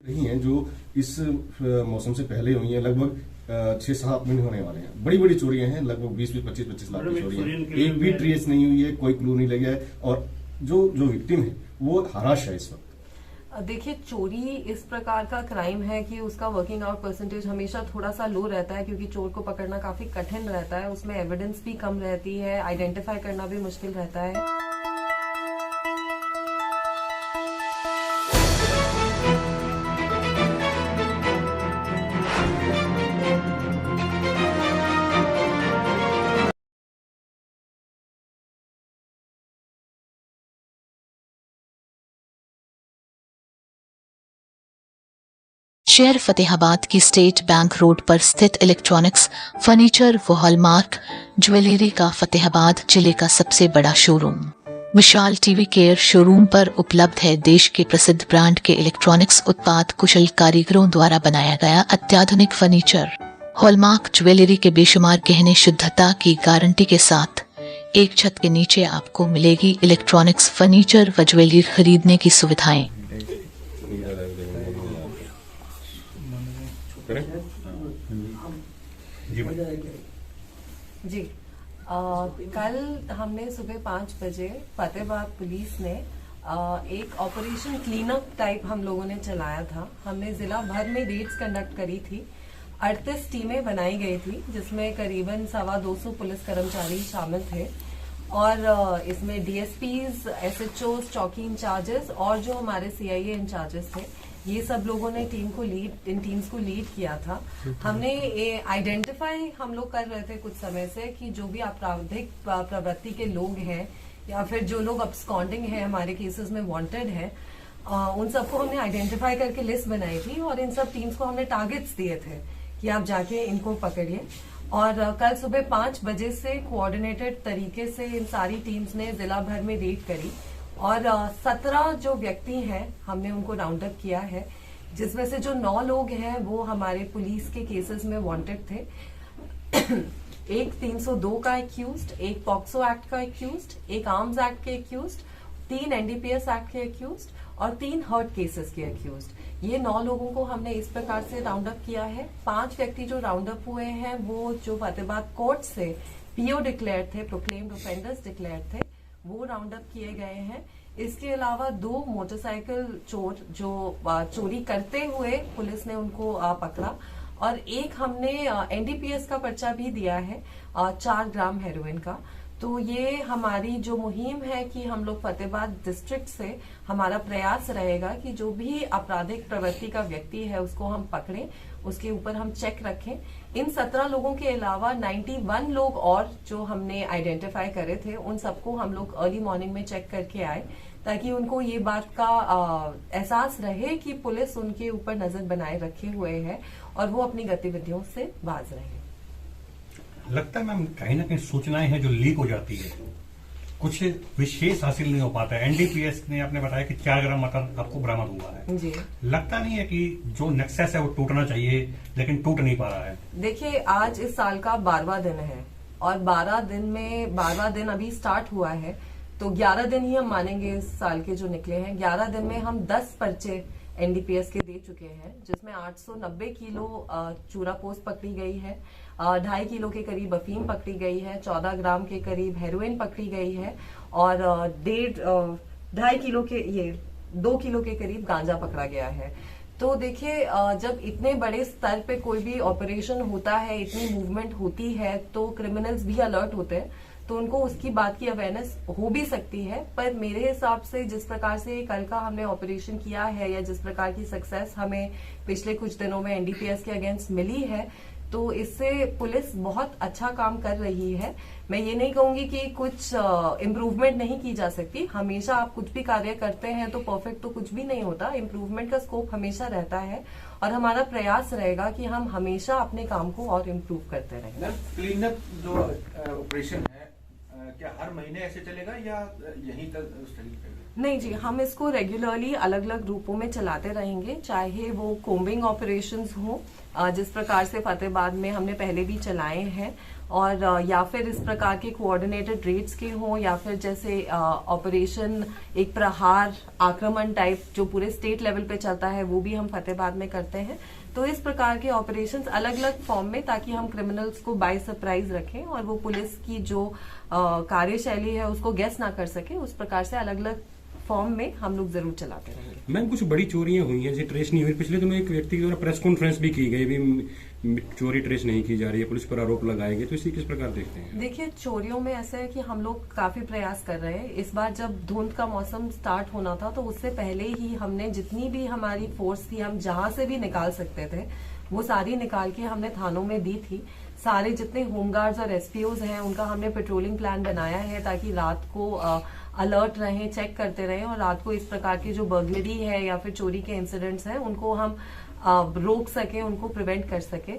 रही हैं जो इस मौसम से पहले हुई हैं। लगभग 6-7 महीने होने वाले हैं। बड़ी बड़ी चोरियां हैं, लगभग 20-20, 25-25 लाख की चोरियां हैं। एक भी ट्रेस नहीं हुई है, कोई क्लू नहीं लगा है और जो विक्टिम है वो हराश है इस वक्त। देखिए, चोरी इस प्रकार का क्राइम है कि उसका वर्किंग आउट परसेंटेज हमेशा थोड़ा सा लो रहता है, क्योंकि चोर को पकड़ना काफी कठिन रहता है। उसमें एविडेंस भी कम रहती है, आइडेंटिफाई करना भी मुश्किल रहता है। शहर फतेहाबाद की स्टेट बैंक रोड पर स्थित इलेक्ट्रॉनिक्स, फर्नीचर व हॉलमार्क ज्वेलरी का फतेहाबाद जिले का सबसे बड़ा शोरूम विशाल टीवी केयर शोरूम पर उपलब्ध है। देश के प्रसिद्ध ब्रांड के इलेक्ट्रॉनिक्स उत्पाद कुशल कारीगरों द्वारा बनाया गया अत्याधुनिक फर्नीचर, हॉलमार्क ज्वेलरी के बेशुमार गहने शुद्धता की गारंटी के साथ एक छत के नीचे आपको मिलेगी इलेक्ट्रॉनिक्स, फर्नीचर व ज्वेलरी खरीदने की सुविधाएं। जी, कल हमने सुबह 5 बजे फतेहाबाद पुलिस ने एक ऑपरेशन क्लीनअप टाइप हम लोगों ने चलाया था। हमने जिला भर में रेड्स कंडक्ट करी थी। 38 टीमें बनाई गई थी, जिसमें करीबन 225 पुलिस कर्मचारी शामिल थे और इसमें डीएसपीज, एसएचओज, चौकी इंचार्जेस और जो हमारे सीआईए इंचार्जेस थे, ये सब लोगों ने इन टीम्स को लीड किया था। हमने आइडेंटिफाई हम लोग कर रहे थे कुछ समय से कि जो भी आपराधिक प्रवृत्ति के लोग हैं या फिर जो लोग अब्सकॉन्डिंग हैं, हमारे केसेस में वांटेड हैं, उन सबको हमने आइडेंटिफाई करके लिस्ट बनाई थी और इन सब टीम्स को हमने टारगेट्स दिए थे कि आप जाके इनको पकड़िए। और कल सुबह 5 बजे से कोऑर्डिनेटेड तरीके से इन सारी टीम्स ने जिला भर में रेड करी और 17 जो व्यक्ति हैं हमने उनको राउंड अप किया है, जिसमें से जो 9 लोग हैं वो हमारे पुलिस के केसेस में वांटेड थे। एक 302 का एक्यूज्ड, एक पॉक्सो एक्ट का एक्यूज्ड, एक आर्म्स एक्ट के एक्यूज्ड, 3 एनडीपीएस एक्ट के एक्यूज्ड और 3 हर्ट केसेस के एक्यूज्ड। ये 9 लोगों को हमने इस प्रकार से राउंड अप किया है। 5 व्यक्ति जो राउंड अप हुए हैं वो जो फतेहाबाद कोर्ट से पीओ डिक्लेयर थे, प्रोक्लेम्ड ऑफेंडर्स डिक्लेयर थे, वो राउंड अप किए गए हैं। इसके अलावा 2 मोटरसाइकिल चोर जो चोरी करते हुए पुलिस ने उनको पकड़ा और एक हमने एनडीपीएस का पर्चा भी दिया है 4 ग्राम हेरोइन का। तो ये हमारी जो मुहिम है कि हम लोग फतेहाबाद डिस्ट्रिक्ट से हमारा प्रयास रहेगा कि जो भी आपराधिक प्रवृत्ति का व्यक्ति है उसको हम पकड़ें, उसके ऊपर हम चेक रखें। इन 17 लोगों के अलावा 91 लोग और जो हमने आइडेंटिफाई करे थे, उन सबको हम लोग अर्ली मॉर्निंग में चेक करके आए ताकि उनको ये बात का एहसास रहे कि पुलिस उनके ऊपर नजर बनाए रखे हुए है और वो अपनी गतिविधियों से बाज रहे हैं। लगता है मैम कहीं ना कहीं सूचनाएं हैं जो लीक हो जाती है, कुछ विशेष हासिल नहीं हो पाता है। एनडीपीएस ने आपने बताया कि 4 ग्राम मटर आपको बरामद हुआ है जी। लगता नहीं है कि जो नेक्सस है वो टूटना चाहिए लेकिन टूट नहीं पा रहा है? देखिए, आज इस साल का 12वां दिन है और 12वां दिन अभी स्टार्ट हुआ है, तो 11 दिन ही हम मानेंगे इस साल के जो निकले हैं। 11 दिन में हम 10 पर्चे एनडीपीएस के दे चुके हैं, जिसमें 890 किलो चूरा पोस्ट पकड़ी गई है, 2.5 किलो के करीब अफीम पकड़ी गई है, 14 ग्राम के करीब हेरोइन पकड़ी गई है और 2.5 किलो के 2 किलो के करीब गांजा पकड़ा गया है। तो देखिए, जब इतने बड़े स्तर पे कोई भी ऑपरेशन होता है, इतनी मूवमेंट होती है, तो क्रिमिनल्स भी अलर्ट होते हैं, तो उनको उसकी बात की अवेयरनेस हो भी सकती है। पर मेरे हिसाब से जिस प्रकार से कल का हमने ऑपरेशन किया है या जिस प्रकार की सक्सेस हमें पिछले कुछ दिनों में एनडीपीएस के अगेंस्ट मिली है, तो इससे पुलिस बहुत अच्छा काम कर रही है। मैं ये नहीं कहूंगी कि कुछ इम्प्रूवमेंट नहीं की जा सकती। हमेशा आप कुछ भी कार्य करते हैं तो परफेक्ट तो कुछ भी नहीं होता, इम्प्रूवमेंट का स्कोप हमेशा रहता है और हमारा प्रयास रहेगा कि हम हमेशा अपने काम को और इम्प्रूव करते रहें। क्लीनअप जो ऑपरेशन है, क्या हर महीने ऐसे चलेगा या यहीं तक चलेगा? नहीं जी, हम इसको रेगुलरली अलग अलग रूपों में चलाते रहेंगे, चाहे वो कोम्बिंग ऑपरेशंस हो जिस प्रकार से फतेहाबाद में हमने पहले भी चलाए हैं, और या फिर इस प्रकार के कोऑर्डिनेटेड रेड्स के हों, या फिर जैसे ऑपरेशन एक प्रहार आक्रमण टाइप जो पूरे स्टेट लेवल पे चलता है, वो भी हम फतेहाबाद में करते हैं। तो इस प्रकार के ऑपरेशंस अलग अलग फॉर्म में, ताकि हम क्रिमिनल्स को बाय सरप्राइज रखें और वो पुलिस की जो कार्यशैली है उसको गेस ना कर सके, उस प्रकार से अलग अलग फॉर्म में हम लोग जरूर चलाते रहेंगे। मैम, कुछ बड़ी चोरियां हुई हैं जो ट्रेस नहीं हुई। पिछले दिनों एक व्यक्ति के द्वारा प्रेस कॉन्फ्रेंस भी की गई, भी चोरी ट्रेस नहीं की जा रही है, पुलिस पर आरोप लगाएंगे, तो इसी किस प्रकार देखते हैं? देखिए, चोरियों में ऐसा है कि हम लोग काफी प्रयास कर रहे हैं। इस बार जब धुंध का मौसम स्टार्ट होना था, तो उससे पहले ही हमने जितनी भी हमारी फोर्स थी, हम जहां से भी निकाल सकते थे वो सारी निकाल के हमने थानों में दी थी। सारे जितने होमगार्ड्स और एसपीओज हैं उनका हमने पेट्रोलिंग प्लान बनाया है, ताकि रात को अलर्ट रहें, चेक करते रहें, और रात को इस प्रकार की जो बर्गलरी है या फिर चोरी के इंसिडेंट्स हैं उनको हम रोक सके, उनको प्रिवेंट कर सके।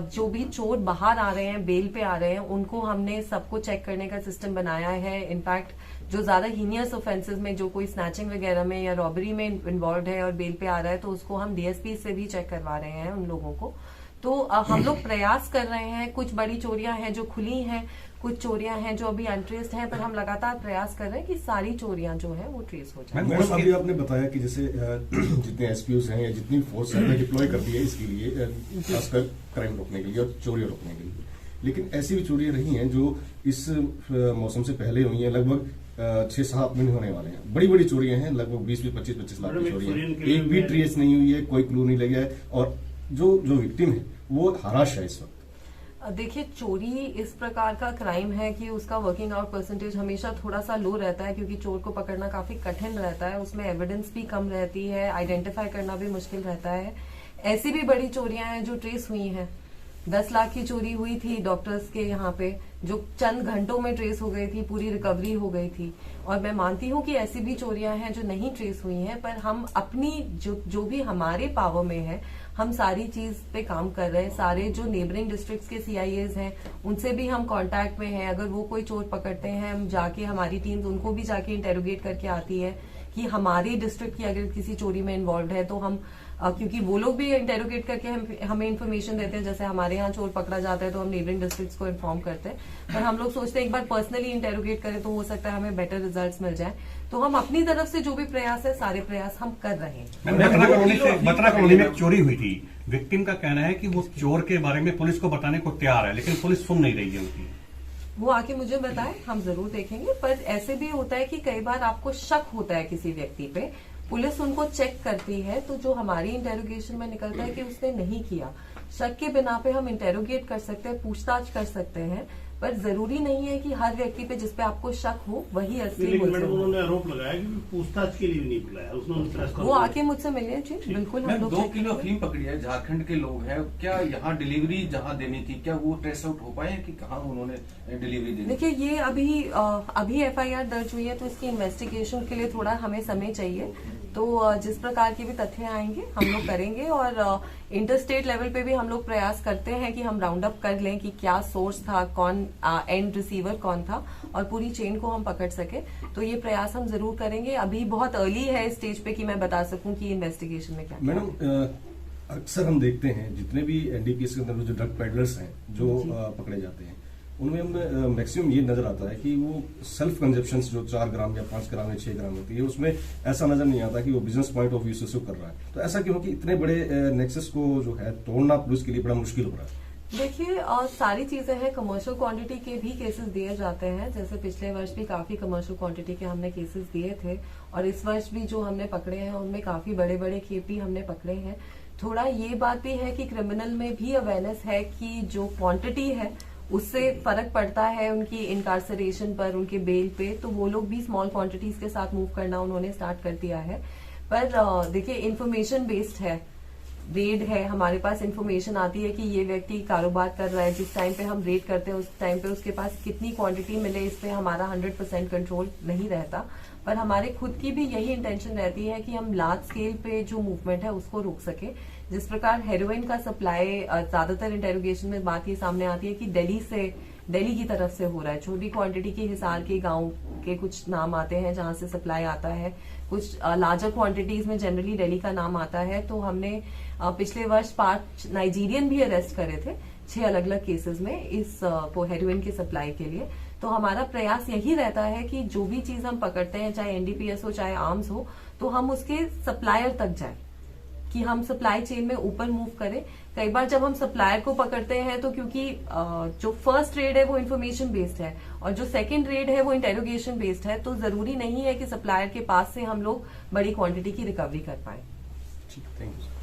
जो भी चोर बाहर आ रहे हैं, बेल पे आ रहे हैं, उनको हमने सबको चेक करने का सिस्टम बनाया है। इनफैक्ट जो ज्यादा हीनियस ऑफेंसेस में, जो कोई स्नैचिंग वगैरह में या रॉबरी में इन्वॉल्व है और बेल पे आ रहा है, तो उसको हम डीएसपी से भी चेक करवा रहे हैं उन लोगों को। तो हम लोग प्रयास कर रहे हैं। कुछ बड़ी चोरियां हैं जो खुली हैं, कुछ चोरियां हैं जो अभी अनट्रेस्ड हैं, पर हम लगातार प्रयास कर रहे हैं कि सारी चोरियां जो है वो ट्रेस हो जाए। मैडम, अभी आपने बताया कि जैसे जितने एसपीओस हैं या जितनी फोर्स है डिप्लॉय कर दी है इसके लिए, खासकर क्राइम रोकने के लिए और चोरियां रोकने के लिए, लेकिन ऐसी भी चोरियां रही हैं जो इस मौसम से पहले हुई हैं। लगभग 6-7 महीने होने वाले हैं। बड़ी बड़ी चोरियां हैं, लगभग 20-25 लाख की चोरियां हैं। एक भी ट्रेस नहीं हुई है, कोई क्लू नहीं लगा है, और जो विक्टिम है वो हराश है इस वक्त। देखिए, चोरी इस प्रकार का क्राइम है कि उसका वर्किंग आउट परसेंटेज हमेशा थोड़ा सा लो रहता है, क्योंकि चोर को पकड़ना काफी कठिन रहता है, उसमें एविडेंस भी कम रहती है, आइडेंटिफाई करना भी मुश्किल रहता है। ऐसी भी बड़ी चोरियां हैं जो ट्रेस हुई हैं। 10 लाख की चोरी हुई थी डॉक्टर्स के यहाँ पे, जो चंद घंटों में ट्रेस हो गई थी, पूरी रिकवरी हो गई थी। और मैं मानती हूँ कि ऐसी भी चोरियां हैं जो नहीं ट्रेस हुई हैं, पर हम अपनी जो भी हमारे पावर में है, हम सारी चीज पे काम कर रहे हैं। सारे जो नेबरिंग डिस्ट्रिक्ट्स के सीआईएज हैं उनसे भी हम कांटेक्ट में हैं। अगर वो कोई चोर पकड़ते हैं, हम जाके, हमारी टीम्स उनको भी जाके इंटेरोगेट करके आती है कि हमारी डिस्ट्रिक्ट की अगर किसी चोरी में इन्वॉल्व है तो हम, क्योंकि वो लोग भी इंटेरोगेट करके हमें इन्फॉर्मेशन देते हैं। जैसे हमारे यहाँ चोर पकड़ा जाता है तो हम नेबरिंग डिस्ट्रिक्ट्स को इन्फॉर्म करते हैं, पर हम लोग सोचते हैं एक बार पर्सनली इंटेरोगेट करें तो हो सकता है हमें बेटर रिजल्ट्स मिल जाए। तो हम अपनी तरफ से जो भी प्रयास है, सारे प्रयास हम कर रहे हैं। बत्रा कॉलोनी में चोरी हुई थी। विक्टिम का कहना है कि वो चोर के बारे में पुलिस को बताने को तैयार है, लेकिन पुलिस सुन नहीं रही है उनकी। वो आके मुझे बताए, हम जरूर देखेंगे। पर ऐसे भी होता है कि कई बार आपको शक होता है किसी व्यक्ति पे, पुलिस उनको चेक करती है, तो जो हमारी इंटेरोगेशन में निकलता है कि उसने नहीं किया, शक के बिना पे हम इंटेरोगेट कर सकते हैं, पूछताछ कर सकते हैं। पर जरूरी नहीं है कि हर व्यक्ति पे जिसपे आपको शक हो वही असली मुलजिम हो। उन्होंने आरोप लगाया कि पूछताछ के लिए भी नहीं बुलाया उसने। वो आके मुझसे मिले जी, बिल्कुल हम लोग 2 किलो अफीम पकड़ी है, झारखंड के लोग हैं। क्या यहाँ डिलीवरी जहाँ देनी थी, क्या वो ट्रेस आउट हो पाए कि कहाँ उन्होंने डिलीवरी दी? देखिए, ये अभी एफआईआर दर्ज हुई है, तो इसकी इन्वेस्टिगेशन के लिए थोड़ा हमें समय चाहिए। तो जिस प्रकार के भी तथ्य आएंगे हम लोग करेंगे, और इंटर स्टेट लेवल पे भी हम लोग प्रयास करते हैं कि हम राउंड अप कर लें कि क्या सोर्स था, कौन एंड रिसीवर कौन था, और पूरी चेन को हम पकड़ सके। तो ये प्रयास हम जरूर करेंगे। अभी बहुत अर्ली है इस स्टेज पे कि मैं बता सकूं कि इन्वेस्टिगेशन में क्या। मैडम, अक्सर हम देखते हैं जितने भी एनडीपीएस के अंदर जो ड्रग पेडलर्स हैं जो पकड़े जाते हैं, उनमें हमें मैक्सिमम ये नजर आता है कि वो सेल्फ कंजप्शन जो 4 ग्राम या 5 ग्राम या 6 ग्राम होती है, उसमें ऐसा नजर नहीं आता कि वो बिजनेस पॉइंट ऑफ व्यू से कर रहा है। तो ऐसा क्यों कि इतने बड़े नेक्सस को जो है तोड़ना पुलिस के लिए बड़ा मुश्किल हो रहा है? देखिए, सारी चीजें हैं। कमर्शियल क्वांटिटी के भी केसेस दिए जाते हैं, जैसे पिछले वर्ष भी काफी कमर्शियल क्वांटिटी के हमने केसेस दिए थे, और इस वर्ष भी जो हमने पकड़े हैं उनमें काफी बड़े बड़े केपी हमने पकड़े हैं। थोड़ा ये बात भी है कि क्रिमिनल में भी अवेयरनेस है कि जो क्वांटिटी है उससे फर्क पड़ता है उनकी इनकार्सरेशन पर, उनके बेल पे। तो वो लोग भी स्मॉल क्वांटिटीज के साथ मूव करना उन्होंने स्टार्ट कर दिया है। पर देखिए, इन्फॉर्मेशन बेस्ड है, रेड है, हमारे पास इन्फॉर्मेशन आती है कि ये व्यक्ति कारोबार कर रहा है। जिस टाइम पे हम रेड करते हैं उस टाइम पे उसके पास कितनी क्वांटिटी मिले, इस पे हमारा 100% कंट्रोल नहीं रहता। पर हमारे खुद की भी यही इंटेंशन रहती है कि हम लार्ज स्केल पे जो मूवमेंट है उसको रोक सके। जिस प्रकार हेरोइन का सप्लाई, ज्यादातर इंटेरोगेशन में बात ये सामने आती है कि दिल्ली से दिल्ली की तरफ से हो रहा है। छोटी क्वांटिटी के हिसार के गांव के कुछ नाम आते हैं जहां से सप्लाई आता है, कुछ लार्जर क्वांटिटीज में जनरली दिल्ली का नाम आता है। तो हमने पिछले वर्ष 5 नाइजीरियन भी अरेस्ट करे थे 6 अलग अलग केसेस में इस हेरोइन की सप्लाई के लिए। तो हमारा प्रयास यही रहता है कि जो भी चीज हम पकड़ते हैं, चाहे एनडीपीएस हो चाहे आर्म्स हो, तो हम उसके सप्लायर तक जाएं, कि हम सप्लाई चेन में ऊपर मूव करें। कई बार जब हम सप्लायर को पकड़ते हैं तो क्योंकि जो फर्स्ट रेड है वो इन्फॉर्मेशन बेस्ड है और जो सेकंड रेड है वो इंटेरोगेशन बेस्ड है, तो जरूरी नहीं है कि सप्लायर के पास से हम लोग बड़ी क्वांटिटी की रिकवरी कर पाए। ठीक, थैंक यू।